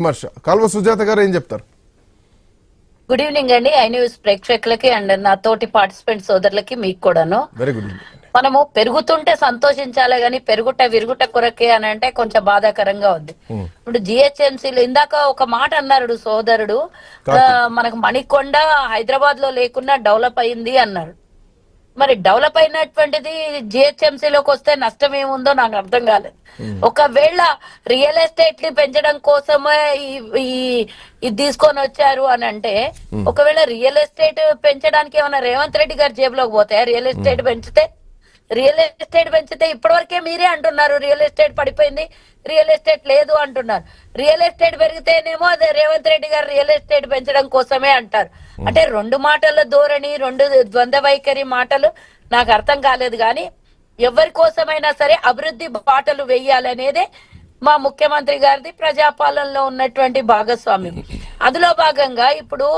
విమర్శ. కాల్వ సుజాత గారు ఏం చెప్తారు? గుడ్ ఈవినింగ్ అండి. ఐ న్యూస్ ప్రేక్షకులకి అండ్ నా తోటి పార్టిసిపెంట్ సోదరులకి మీకు కూడాను. Very good evening. మనము పెరుగుతుంటే సంతోషించాలి గాని పెరుగుట విరుగుట కొరకే అని అంటే కొంచెం బాధాకరంగా ఉంది. ఇప్పుడు జిహెచ్ఎంసీలో ఇందాక ఒక మాట అన్నారు సోదరుడు, మనకు మణికొండ హైదరాబాద్ లో లేకున్నా డెవలప్ అయింది అన్నారు. మరి డెవలప్ అయినటువంటిది జిహెచ్ఎంసీలోకి వస్తే నష్టం ఏముందో నాకు అర్థం కాలేదు. ఒకవేళ రియల్ ఎస్టేట్ ని పెంచడం కోసమే ఇది తీసుకొని వచ్చారు అని అంటే, ఒకవేళ రియల్ ఎస్టేట్ పెంచడానికి ఏమైనా రేవంత్ రెడ్డి గారి జేబులోకి పోతాయా? రియల్ ఎస్టేట్ పెంచితే ఇప్పటివరకే మీరే అంటున్నారు రియల్ ఎస్టేట్ పడిపోయింది, రియల్ ఎస్టేట్ లేదు అంటున్నారు. రియల్ ఎస్టేట్ పెరిగితేనేమో అదే రేవంత్ రెడ్డి గారు రియల్ ఎస్టేట్ పెంచడం కోసమే అంటారు. అంటే రెండు మాటల ధోరణి, రెండు ద్వంద్వ వైఖరి మాటలు నాకు అర్థం కాలేదు. కానీ ఎవరి కోసమైనా సరే అభివృద్ధి బాటలు వేయాలనేదే మా ముఖ్యమంత్రి గారిది ప్రజాపాలనలో ఉన్నటువంటి భాగస్వామ్యం. అందులో భాగంగా ఇప్పుడు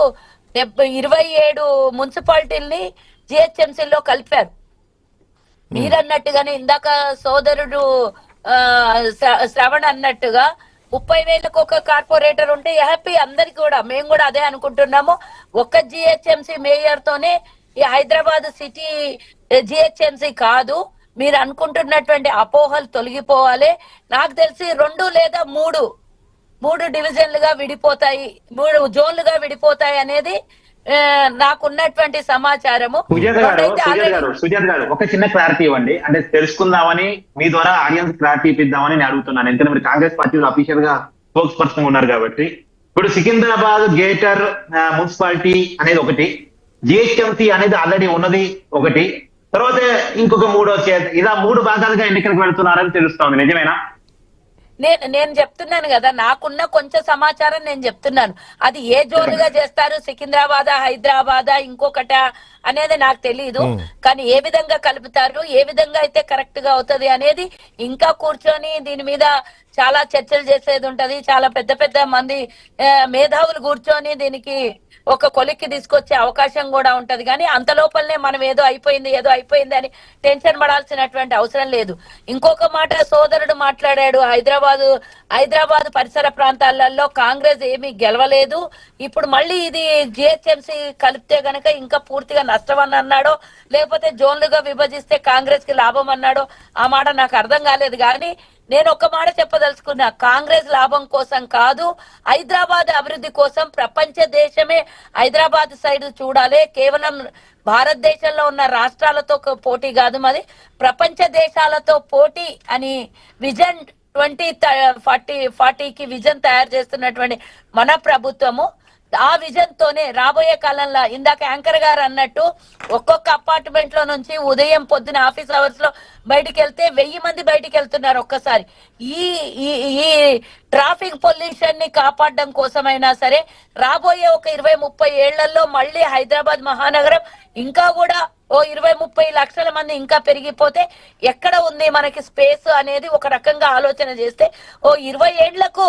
27 మున్సిపాలిటీల్ని జిహెచ్ఎంసీలో కలిపారు. మీరన్నట్టుగానే ఇందాక సోదరుడు శ్రవణ్ అన్నట్టుగా 30,000కు ఒక కార్పొరేటర్ ఉంటే హ్యాపీ అందరికి కూడా. మేము కూడా అదే అనుకుంటున్నాము. ఒక్క జిహెచ్ఎంసీ మేయర్ తోనే ఈ హైదరాబాద్ సిటీ జిహెచ్ఎంసీ కాదు. మీరు అనుకుంటున్నటువంటి అపోహలు తొలగిపోవాలి. నాకు తెలిసి 2 లేదా 3 డివిజన్లుగా విడిపోతాయి, 3 జోన్లుగా విడిపోతాయి అనేది నాకున్నటువంటి సమాచారము. సుజాత గారు ఒక చిన్న క్లారిటీ ఇవ్వండి, అంటే తెలుసుకుందామని మీ ద్వారా ఆడియన్స్ క్లారిటీ ఇద్దామని నేను అడుగుతున్నాను. ఎందుకంటే మీరు కాంగ్రెస్ పార్టీలో అఫీషియల్ గా స్పోక్స్ పర్సన్ ఉన్నారు కాబట్టి. ఇప్పుడు సికింద్రాబాద్ గ్రేటర్ మున్సిపాలిటీ అనేది ఒకటి, జిహెచ్ఎంసీ అనేది ఆల్రెడీ ఉన్నది ఒకటి, తర్వాత ఇంకొక 3 ఇలా 3 భాగాలుగా ఎన్నికలకు వెళ్తున్నారని తెలుస్తోంది. నిజమేనా? నేను చెప్తున్నాను కదా, నాకున్న కొంచెం సమాచారం నేను చెప్తున్నాను. అది ఏ జోన్లుగా చేస్తారు, సికింద్రాబాద్, హైదరాబాద్, ఇంకొకట అనేది నాకు తెలియదు. కానీ ఏ విధంగా కలుపుతారు, ఏ విధంగా అయితే కరెక్ట్ గా అవుతుంది అనేది ఇంకా కూర్చొని దీని మీద చాలా చర్చలు చేసేది ఉంటది. చాలా పెద్ద మంది మేధావులు కూర్చొని దీనికి ఒక కొలిక్కి తీసుకొచ్చే అవకాశం కూడా ఉంటది. కానీ అంత లోపలనే మనం ఏదో అయిపోయింది అని టెన్షన్ పడాల్సినటువంటి అవసరం లేదు. ఇంకొక మాట సోదరుడు మాట్లాడాడు, హైదరాబాద్ పరిసర ప్రాంతాలలో కాంగ్రెస్ ఏమీ గెలవలేదు, ఇప్పుడు మళ్ళీ ఇది జిహెచ్ఎంసీ కలిపితే గనక ఇంకా పూర్తిగా నష్టం అని అన్నాడో, లేకపోతే జోన్లుగా విభజిస్తే కాంగ్రెస్ కి లాభం అన్నాడో ఆ మాట నాకు అర్థం కాలేదు. కానీ నేను ఒక మాట చెప్పదలుచుకున్నా, కాంగ్రెస్ లాభం కోసం కాదు, హైదరాబాద్ అభివృద్ధి కోసం. ప్రపంచ దేశమే హైదరాబాద్ సైడ్ చూడాలి. కేవలం భారతదేశంలో ఉన్న రాష్ట్రాలతో పోటీ కాదు, మరి ప్రపంచ దేశాలతో పోటీ అని విజన్ 2040కి విజన్ తయారు చేస్తున్నటువంటి మన ప్రభుత్వము. ఆ విజన్ తోనే రాబోయే కాలంలో ఇందాక యాంకర్ గారు అన్నట్టు ఒక్కొక్క అపార్ట్మెంట్ లో నుంచి ఉదయం పొద్దున ఆఫీస్ అవర్స్ లో బయటికి వెళ్తే 1000 మంది బయటికి వెళ్తున్నారు ఒక్కసారి. ఈ ట్రాఫిక్ పొల్యూషన్ ని కాపాడడం కోసమైనా సరే రాబోయే ఒక 20-30 ఏళ్లలో మళ్ళీ హైదరాబాద్ మహానగరం ఇంకా కూడా ఓ 20-30 లక్షల మంది ఇంకా పెరిగిపోతే ఎక్కడ ఉంది మనకి స్పేస్ అనేది ఒక రకంగా ఆలోచన చేస్తే ఓ 20 ఏళ్లకు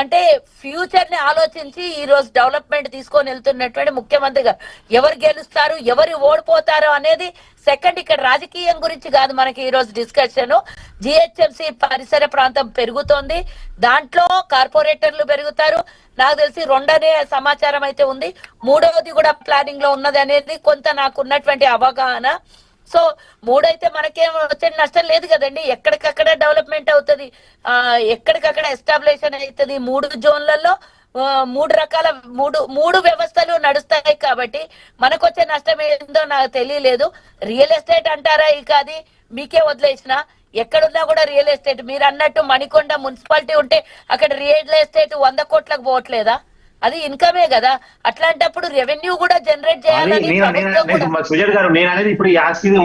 అంటే ఫ్యూచర్ ని ఆలోచించి ఈ రోజు డెవలప్మెంట్ తీసుకొని వెళ్తున్నటువంటి ముఖ్యమంత్రి గారు ఎవరు గెలుస్తారు, ఎవరు ఓడిపోతారు అనేది సెకండ్. ఇక్కడ రాజకీయం గురించి కాదు మనకి ఈ రోజు డిస్కషన్. జిహెచ్ఎంసీ పరిసర ప్రాంతం పెరుగుతోంది, దాంట్లో కార్పొరేటర్లు పెరుగుతారు. నాకు తెలిసి 2 అనే సమాచారం అయితే ఉంది, 3వది కూడా ప్లానింగ్ లో ఉన్నది అనేది కొంత నాకు ఉన్నటువంటి అవగాహన. సో 3 అయితే మనకేం వచ్చే నష్టం లేదు కదండి. ఎక్కడికక్కడ డెవలప్మెంట్ అవుతుంది, ఎక్కడికక్కడ ఎస్టాబ్లిషన్ అవుతుంది. 3 జోన్లలో 3 రకాల 3 వ్యవస్థలు నడుస్తాయి కాబట్టి మనకు వచ్చే నష్టం ఏందో నాకు తెలియలేదు. రియల్ ఎస్టేట్ అంటారా, ఇక అది మీకే వదిలేసిన. ఎక్కడున్నా కూడా రియల్ ఎస్టేట్, మీరు అన్నట్టు మణికొండ మున్సిపాలిటీ ఉంటే అక్కడ రియల్ ఎస్టేట్ 100 కోట్లకు పోవట్లేదా? అది ఇన్కమే కదా. అట్లాంటప్పుడు రెవెన్యూ కూడా జనరేట్ చేయాలని సుజాత గారు నేను అనేది ఇప్పుడు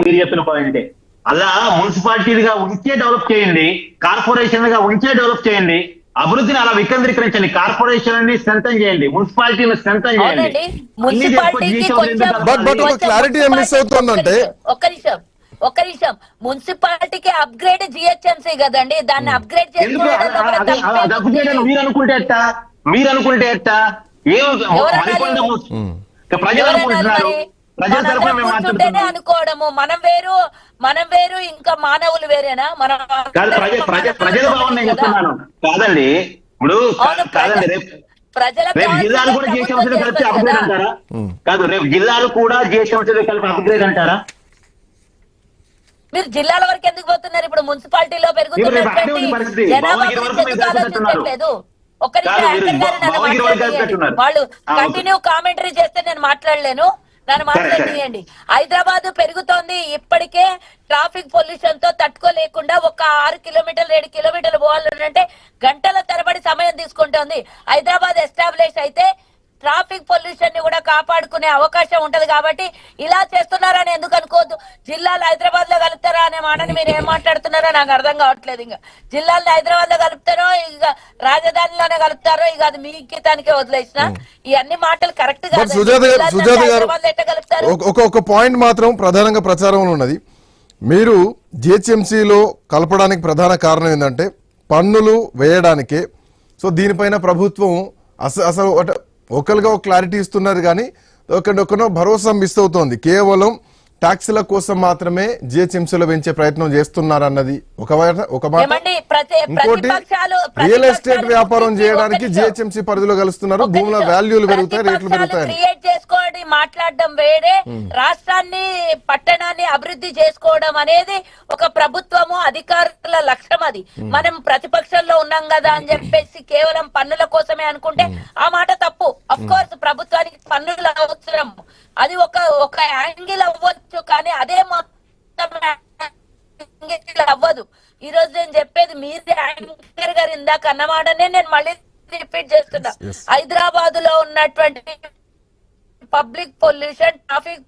మీరు చెప్పిన పాయింట్. అలా మున్సిపాలిటీలుగా ఉంచే డెవలప్ చేయండి, కార్పొరేషన్ గా ఉంచే డెవలప్ చేయండి, అభివృద్ధిని అలా వికేంద్రీకరించండి, కార్పొరేషన్ ని స్ట్రెంథన్ చేయండి, మున్సిపాలిటీని స్ట్రెంథన్ చేయండి. ఒక్క నిమిషం, మున్సిపాలిటీకి అప్గ్రేడ్ జిహెచ్ఎంసీ కదండి, దాన్ని అప్గ్రేడ్ మీరు అనుకుంటే ఎట్టా? ప్రజలు అనుకుంటున్నారు, అనుకోవడము. మనం వేరు ఇంకా మానవులు వేరేనా? ప్రజల భావన నేను చెప్తున్నాను కాదండి. ఇప్పుడు అవును, కాదండి రేపు ప్రజలకు రేపు జిల్లాలు కూడా కావాల్సిందే జిహెచ్ఎంసీలో కలిపి ప్రభుత్వం అప్గ్రేడ్ చేస్తుంది అంటారా? కాదు, రేపు జిల్లాలు కూడా జిహెచ్ఎంసీలో కలిపి అప్గ్రేడ్ అంటారా? మీరు జిల్లాల వరకు ఎందుకు పోతున్నారు? ఇప్పుడు మున్సిపాలిటీలో ఇప్పుడు రేపు అట్లే పెరుగుతున్నటువంటి ఉంది పరిస్థితి. జనాభా భువనగిరి గురించి వరకు మీరు ఎందుకు కలిపేటట్టున్నారు. ఆలోచించట్లేదు? ఒక్క కాదు, నిమిషం మీరు యాంకర్ గారు నన్ను భువనగిరి వరకు మాట్లాడనియండి. కలిపేటట్టున్నారు. వాళ్ళు ఓకే. కంటిన్యూ కామెంటరీ చేస్తే నేను మాట్లాడలేను. నన్ను మాట్లాడనియండి. హైదరాబాద్ పెరుగుతోంది. ఇప్పటికే ట్రాఫిక్ పొల్యూషన్ తో తట్టుకోలేకుండా ఒక 6 కిలోమీటర్లు 7 కిలోమీటర్లు పోవాలంటే గంటల తరబడి సమయం తీసుకుంటోంది. హైదరాబాద్ ఎస్టాబ్లిష్ అయితే ట్రాఫిక్ పొల్యూషన్ ని కూడా కాపాడుకునే అవకాశం ఉంటది. కాబట్టి ఇలా చేస్తున్నారని ఎందుకు అనుకోవద్దు. జిల్లాలు హైదరాబాద్ లో కలుపుతారా అనే మాటని మీరు ఏం మాట్లాడుతున్నారో నాకు అర్థం కావట్లేదు. ఇంకా జిల్లాలను హైదరాబాద్ లో కలుపుతారో ఇక రాజధానిలోనే కలుపుతారో ఇక అది మీ గీతానికే వదిలేసిన. ఈ అన్ని మాటలు కరెక్ట్ బట్ కాదు. సుజాత గారు హైదరాబాద్ లో ఎట్లా కలుపుతారు? ఒక పాయింట్ మాత్రం ప్రధానంగా ప్రచారంలో ఉన్నది. మీరు జిహెచ్ఎంసీలో కలపడానికి ప్రధాన కారణం ఏంటంటే పన్నులు వేయడానికే. సో దీనిపైన ప్రభుత్వం అసలు ఒకరుగా ఒక క్లారిటీ ఇస్తున్నారు, కానీ ఒకరినొకరు భరోసా మిస్ అవుతోంది. కేవలం ట్యాక్సుల కోసం మాత్రమే జిహెచ్ఎంసీలో పెంచే ప్రయత్నం చేస్తున్నారన్నది ఒక మాట. ఏమండి, ఇంకోటి రియల్ ఎస్టేట్ వ్యాపారం చేయడానికి జిహెచ్ఎంసీ పరిధిలో కలుస్తున్నారు. భూముల వాల్యూలు పెరుగుతాయి, రేట్లు పెరుగుతాయి. క్రియేట్ చేసుకోవడం, మాట్లాడడం వేరే, రాష్ట్రాన్ని పట్టణాన్ని అభివృద్ధి చేసుకోవడం అనేది ఒక ప్రభుత్వము అధికారుల లక్ష్యం. అది మనం ప్రతిపక్షంలో ఉన్నాం కదా అని చెప్పేసి కేవలం పన్నుల కోసమే అనుకుంటే ఆ మాట తప్పు. అఫ్ కోర్స్ ప్రభుత్వానికి పన్నులు అవసరం, అది ఒక యాంగిల్ అవ్వచ్చు, కానీ అదే మొత్తం యాంగిల్ అవ్వదు. ఈ రోజు నేను చెప్పేది మీరు యాంకర్ గారు ఇందాక అన్నమాటనే నేను మళ్ళీ రిపీట్ చేస్తున్నా. హైదరాబాద్ లో ఉన్నటువంటి పబ్లిక్ పొల్యూషన్, ట్రాఫిక్